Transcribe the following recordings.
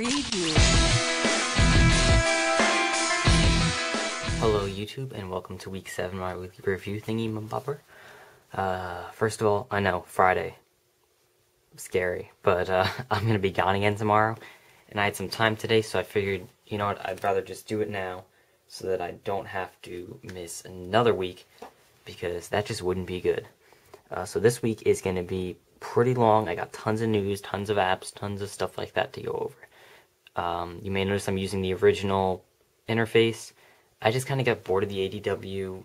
Preview. Hello YouTube, and welcome to week 7 of my weekly review thingy bopper. First of all, I know, Friday. Scary, but I'm gonna be gone again tomorrow, and I had some time today, so I figured, you know what, I'd rather just do it now, so that I don't have to miss another week, because that just wouldn't be good. So this week is gonna be pretty long. I got tons of news, tons of apps, tons of stuff like that to go over. You may notice I'm using the original interface. I just kind of got bored of the ADW.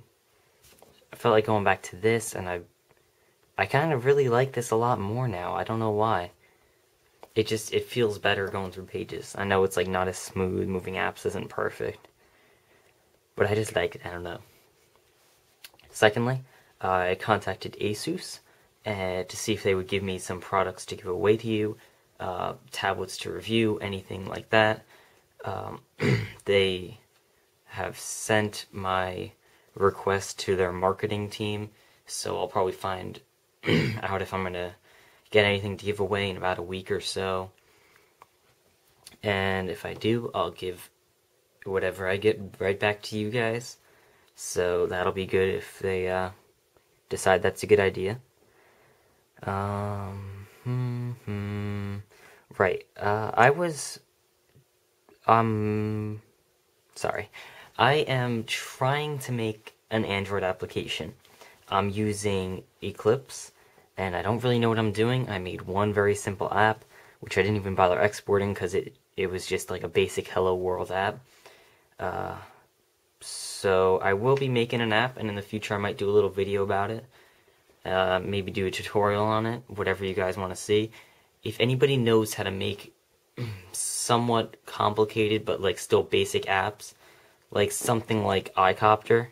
I felt like going back to this, and I kind of really like this a lot more now. I don't know why. It feels better going through pages. I know it's like not as smooth, moving apps isn't perfect, but I just like it, I don't know. Secondly, I contacted Asus to see if they would give me some products to give away to you, tablets to review, anything like that. They have sent my request to their marketing team, so I'll probably find out if I'm going to get anything to give away in about a week or so. And if I do, I'll give whatever I get right back to you guys. So that'll be good if they decide that's a good idea. Right. Sorry. I am trying to make an Android application. I'm using Eclipse, and I don't really know what I'm doing. I made one very simple app, which I didn't even bother exporting because it was just like a basic Hello World app. So I will be making an app, and in the future I might do a little video about it. Maybe do a tutorial on it, whatever you guys want to see. If anybody knows how to make somewhat complicated but like still basic apps, like something like iCopter,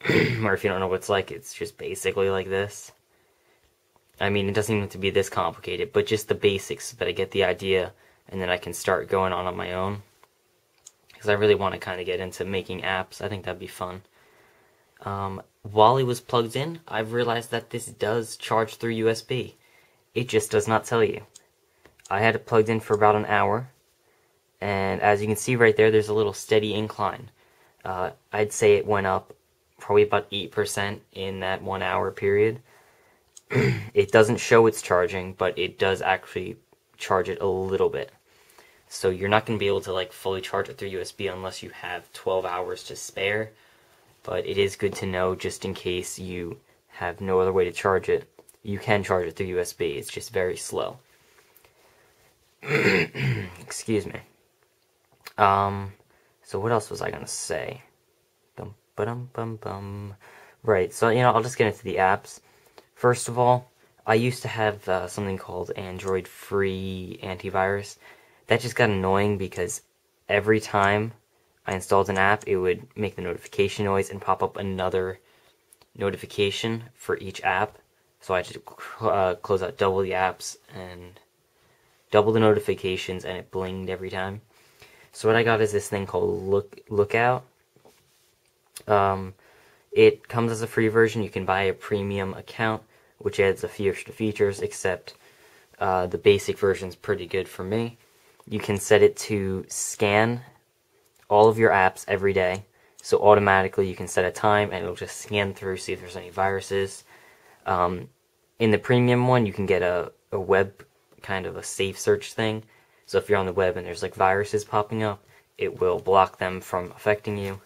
or if you don't know what it's like, it's just basically like this. I mean, it doesn't even have to be this complicated, but just the basics so that I get the idea, and then I can start going on my own. Because I really want to kind of get into making apps. I think that'd be fun. While it was plugged in, I've realized that this does charge through USB. It just does not tell you. I had it plugged in for about an hour, and as you can see right there, there's a little steady incline. I'd say it went up probably about 8% in that 1 hour period. It doesn't show it's charging, but it does actually charge it a little bit. So you're not going to be able to like fully charge it through USB unless you have 12 hours to spare. But it is good to know just in case you have no other way to charge it. You can charge it through USB. It's just very slow. Excuse me. So what else was I going to say? Right, so, you know, I'll just get into the apps. First of all, I used to have something called Android Free Antivirus. That just got annoying because every time I installed an app, it would make the notification noise and pop up another notification for each app. So I had to close out double the apps and double the notifications, and it blinged every time. So what I got is this thing called Lookout. It comes as a free version. You can buy a premium account, which adds a few extra features, except the basic version is pretty good for me. You can set it to scan all of your apps every day. So automatically you can set a time, and it'll just scan through, see if there's any viruses. In the premium one, you can get a web, kind of a safe search thing. So if you're on the web and there's like viruses popping up, it will block them from affecting you.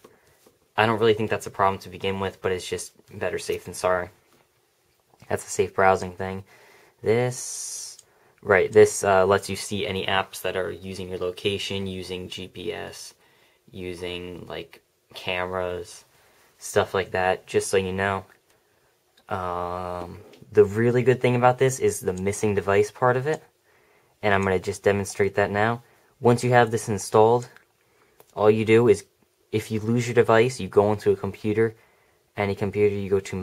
I don't really think that's a problem to begin with, but it's just better safe than sorry. That's a safe browsing thing. This lets you see any apps that are using your location, using GPS, using like cameras, stuff like that, just so you know. The really good thing about this is the missing device part of it, and I'm going to just demonstrate that now. Once you have this installed, all you do is, if you lose your device, you go into a computer, any computer, you go to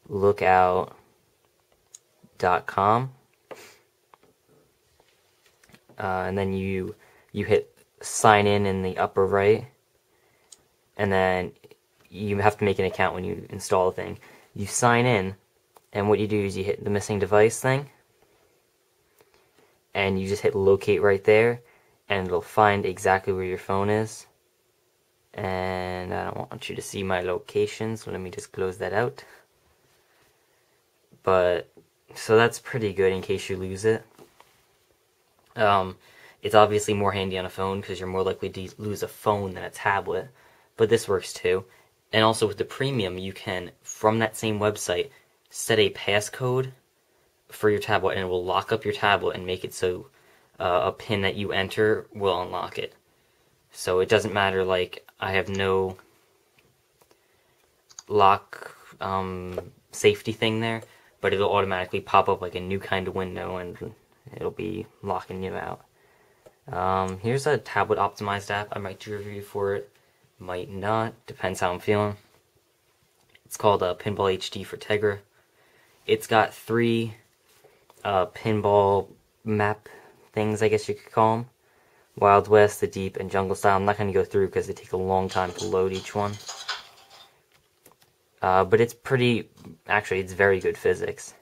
mylookout.com, and then you hit sign in the upper right, and then you have to make an account when you install the thing. You sign in, and what you do is you hit the missing device thing, and you just hit locate right there, and it'll find exactly where your phone is. And I don't want you to see my location, so let me just close that out. But, so that's pretty good in case you lose it. It's obviously more handy on a phone because you're more likely to lose a phone than a tablet, but this works too. And also with the premium, you can, from that same website, set a passcode for your tablet, and it will lock up your tablet and make it so a pin that you enter will unlock it. So it doesn't matter, like, I have no lock safety thing there, but it'll automatically pop up like a new kind of window, and it'll be locking you out. Here's a tablet optimized app. I might do a review for it, might not, depends how I'm feeling. It's called Pinball HD for Tegra. It's got 3 pinball map things, I guess you could call them. Wild West, The Deep, and Jungle Style. I'm not going to go through because they take a long time to load each one. But it's actually it's very good physics.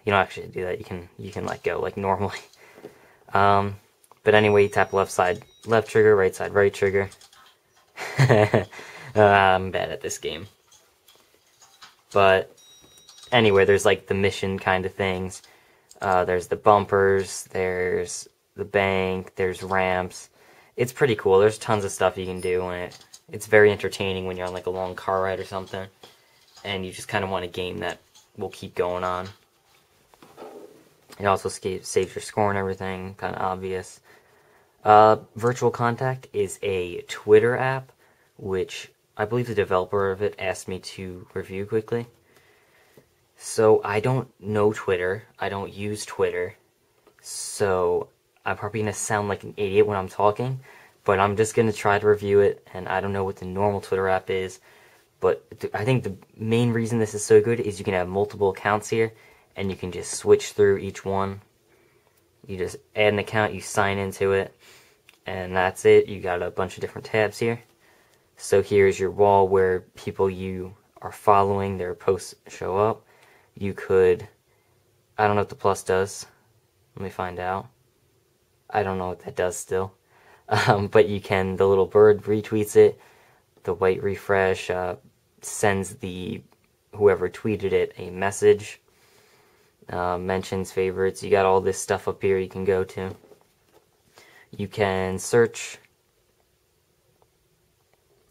You don't actually do that, you can let go like normally. But anyway, you tap left side left trigger, right side right trigger. I'm bad at this game. But anyway, there's like the mission kind of things. There's the bumpers, there's the bank, there's ramps. It's pretty cool. There's tons of stuff you can do, and it's very entertaining when you're on like a long car ride or something, and you just kind of want a game that will keep going on. It also saves your score and everything, kind of obvious. Virtual Contact is a Twitter app, which I believe the developer of it asked me to review quickly. So I don't know Twitter, I don't use Twitter, so I'm probably going to sound like an idiot when I'm talking, but I'm just going to try to review it, and I don't know what the normal Twitter app is, but I think the main reason this is so good is you can have multiple accounts here, and you can just switch through each one. You just add an account, you sign into it, and that's it. You got a bunch of different tabs here. So here's your wall where people you are following, their posts show up. You could, I don't know what the plus does. Let me find out. I don't know what that does still. But you can, the little bird retweets it. The white refresh sends whoever tweeted it a message. Mentions, favorites. You got all this stuff up here you can go to. You can search.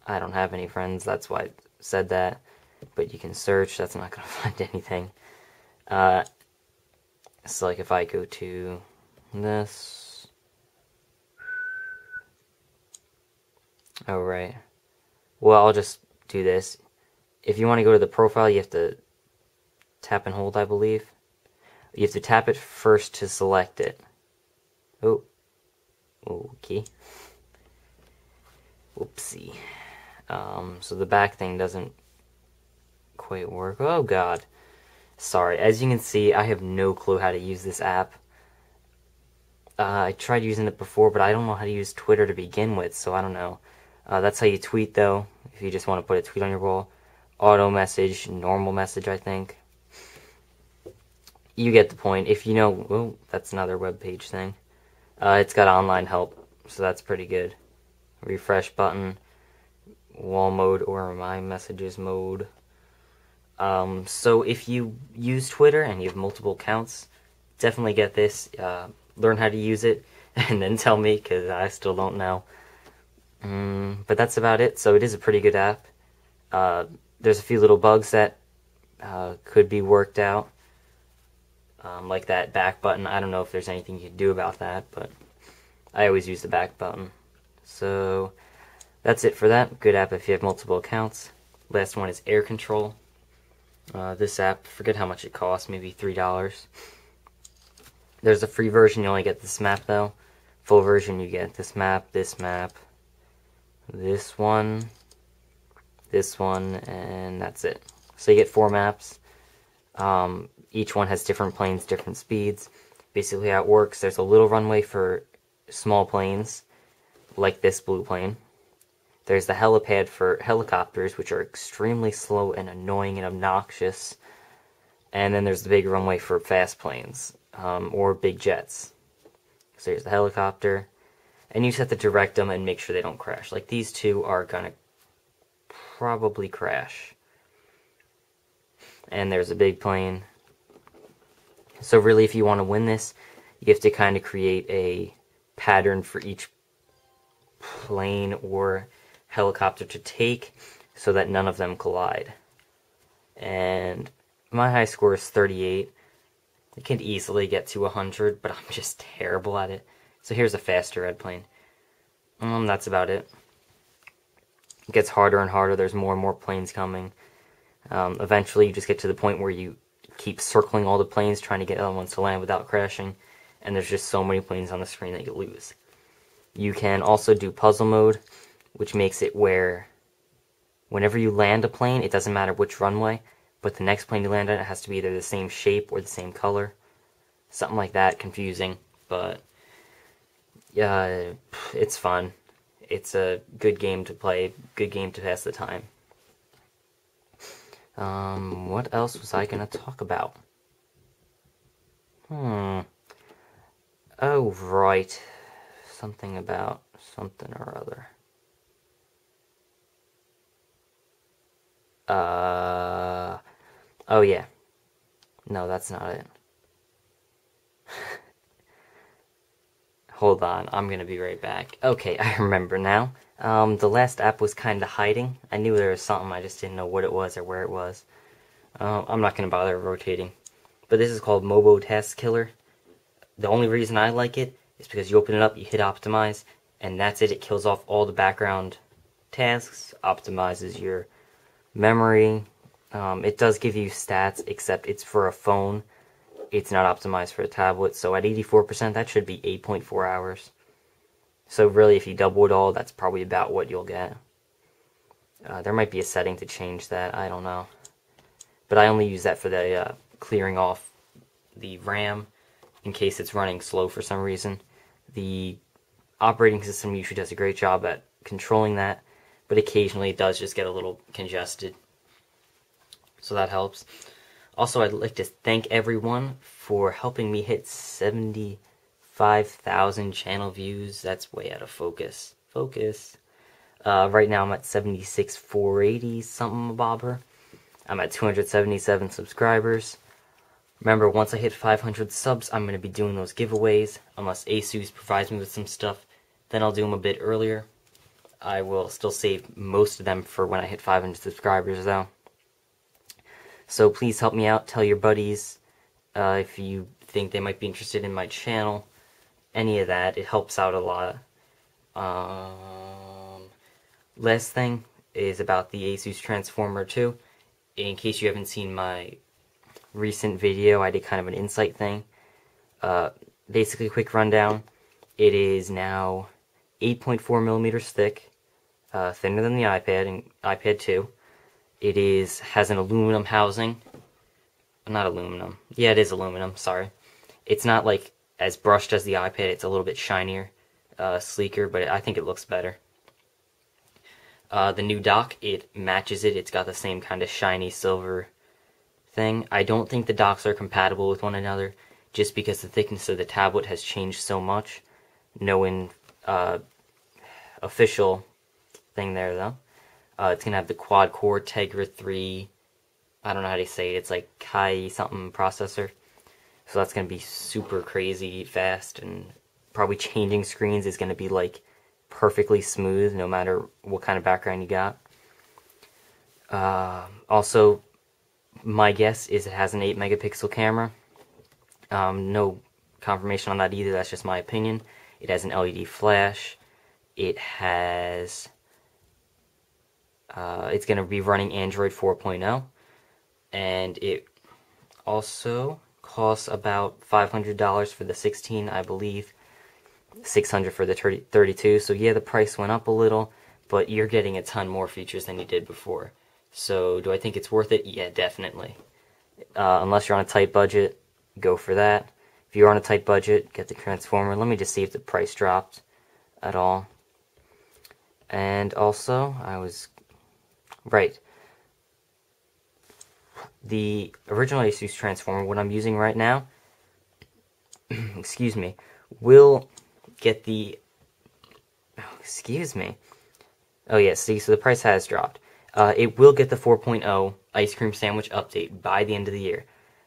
I don't have any friends, that's why I said that. But you can search, that's not going to find anything. So like if I go to this. Oh, right. Well, I'll just do this. If you want to go to the profile, you have to tap and hold, I believe. You have to tap it first to select it. Oh. Okay. Whoopsie. So the back thing doesn't quite work. Oh god. Sorry. As you can see, I have no clue how to use this app. I tried using it before, but I don't know how to use Twitter to begin with, so I don't know. That's how you tweet, though, if you just want to put a tweet on your wall. Auto message, normal message, I think. You get the point. If you know... Oh, that's another web page thing. It's got online help, so that's pretty good. Refresh button. Wall mode or my messages mode. So if you use Twitter and you have multiple accounts, definitely get this. Learn how to use it and then tell me, because I still don't know. But that's about it. So it is a pretty good app. There's a few little bugs that could be worked out. Like that back button. I don't know if there's anything you can do about that, but I always use the back button. So that's it for that. Good app if you have multiple accounts. Last one is Air Control. This app, forget how much it costs, maybe $3. There's a free version, you only get this map though. Full version, you get this map, this one, and that's it. So you get 4 maps. Each one has different planes, different speeds. Basically how it works, there's a little runway for small planes, like this blue plane. There's the helipad for helicopters, which are extremely slow and annoying and obnoxious. And then there's the big runway for fast planes, or big jets. So here's the helicopter. And you just have to direct them and make sure they don't crash. Like, these two are gonna probably crash. And there's a big plane. So really, if you want to win this, you have to kind of create a pattern for each plane or helicopter to take so that none of them collide. And my high score is 38. I can easily get to 100, but I'm just terrible at it. So here's a faster red plane. That's about it. It gets harder and harder. There's more and more planes coming. Eventually, you just get to the point where you keep circling all the planes, trying to get other ones to land without crashing. And there's just so many planes on the screen that you lose. You can also do puzzle mode, which makes it where whenever you land a plane, it doesn't matter which runway, but the next plane you land on, it has to be either the same shape or the same color. Something like that, confusing, but yeah, it's fun. It's a good game to play, good game to pass the time. What else was I gonna talk about? Oh, right. Something about something or other. Oh yeah. No, that's not it. Hold on, I'm gonna be right back. Okay, I remember now. The last app was kinda hiding. I knew there was something, I just didn't know what it was or where it was. I'm not gonna bother rotating. But this is called Mobo Task Killer. The only reason I like it is because you open it up, you hit optimize, and that's it. It kills off all the background tasks, optimizes your memory. It does give you stats, except it's for a phone. It's not optimized for a tablet, so at 84%, that should be 8.4 hours. So really, if you double it all, that's probably about what you'll get. There might be a setting to change that, I don't know. But I only use that for the clearing off the RAM in case it's running slow for some reason. The operating system usually does a great job at controlling that, but occasionally it does just get a little congested. So that helps. Also, I'd like to thank everyone for helping me hit 75,000 channel views. That's way out of focus. Right now I'm at 76,480 something bobber. I'm at 277 subscribers. Remember, once I hit 500 subs, I'm going to be doing those giveaways. Unless Asus provides me with some stuff, then I'll do them a bit earlier. I will still save most of them for when I hit 500 subscribers, though. So please help me out. Tell your buddies if you think they might be interested in my channel. Any of that. It helps out a lot. Last thing is about the Asus Transformer 2. In case you haven't seen my recent video, I did kind of an insight thing. Basically, a quick rundown. It is now 8.4 millimeters thick, thinner than the iPad and iPad 2. It has an aluminum housing. Not aluminum. Yeah, it is aluminum, sorry. It's not like as brushed as the iPad, it's a little bit shinier, sleeker, but I think it looks better. The new dock, it matches it. It's got the same kind of shiny silver thing. I don't think the docks are compatible with one another, just because the thickness of the tablet has changed so much. No official thing there, though. It's going to have the quad-core Tegra 3, I don't know how to say it, it's like Kai something processor. So that's going to be super crazy fast, and probably changing screens is going to be like perfectly smooth no matter what kind of background you got. Also, my guess is it has an 8 megapixel camera. No confirmation on that either, that's just my opinion. It has an LED flash. It has... it's going to be running Android 4.0, and it also costs about $500 for the 16, I believe, $600 for the 32, so yeah, the price went up a little, but you're getting a ton more features than you did before. So, do I think it's worth it? Yeah, definitely. Unless you're on a tight budget, go for that. If you're on a tight budget, get the Transformer. Let me just see if the price dropped at all. And also, right. the original Asus transformer, what I'm using right now, excuse me, will get the, excuse me, oh yeah, see, so the price has dropped. It will get the 4.0 ice cream sandwich update by the end of the year.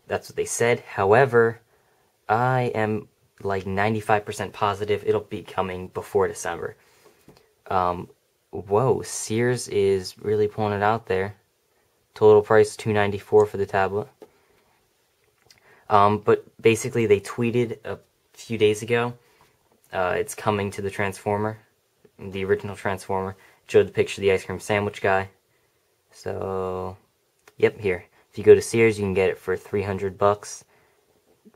That's what they said. However, I am like 95% positive it'll be coming before December. Whoa, Sears is really pulling it out there. Total price $294 for the tablet. But basically they tweeted a few days ago, it's coming to the transformer, the original transformer. Showed the picture of the ice cream sandwich guy. So, yep, here. If you go to Sears, you can get it for $300.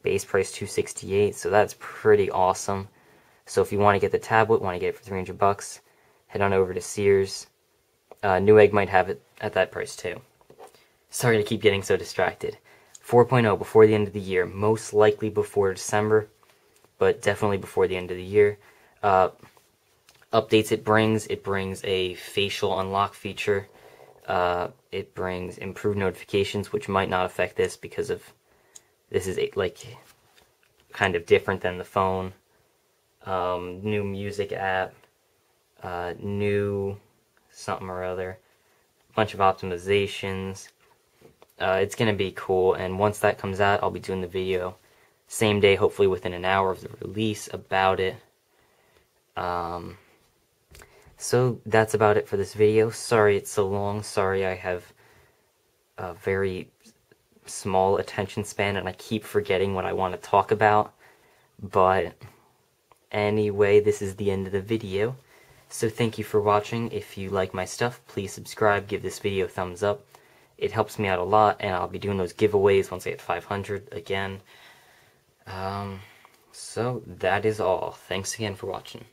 Base price $268, so that's pretty awesome. So if you want to get the tablet, want to get it for $300, head on over to Sears. Newegg might have it at that price too. Sorry to keep getting so distracted. 4.0 before the end of the year, most likely before December, but definitely before the end of the year. Updates it brings a facial unlock feature. It brings improved notifications, which might not affect this because of this is like kind of different than the phone. New music app, new something or other, bunch of optimizations. It's gonna be cool, and once that comes out, I'll be doing the video same day, hopefully within an hour of the release, about it. So that's about it for this video. Sorry it's so long. Sorry I have a very small attention span and I keep forgetting what I want to talk about. But anyway, this is the end of the video. So thank you for watching. If you like my stuff, please subscribe, give this video a thumbs up. It helps me out a lot, and I'll be doing those giveaways once I hit 500 again. So that is all. Thanks again for watching.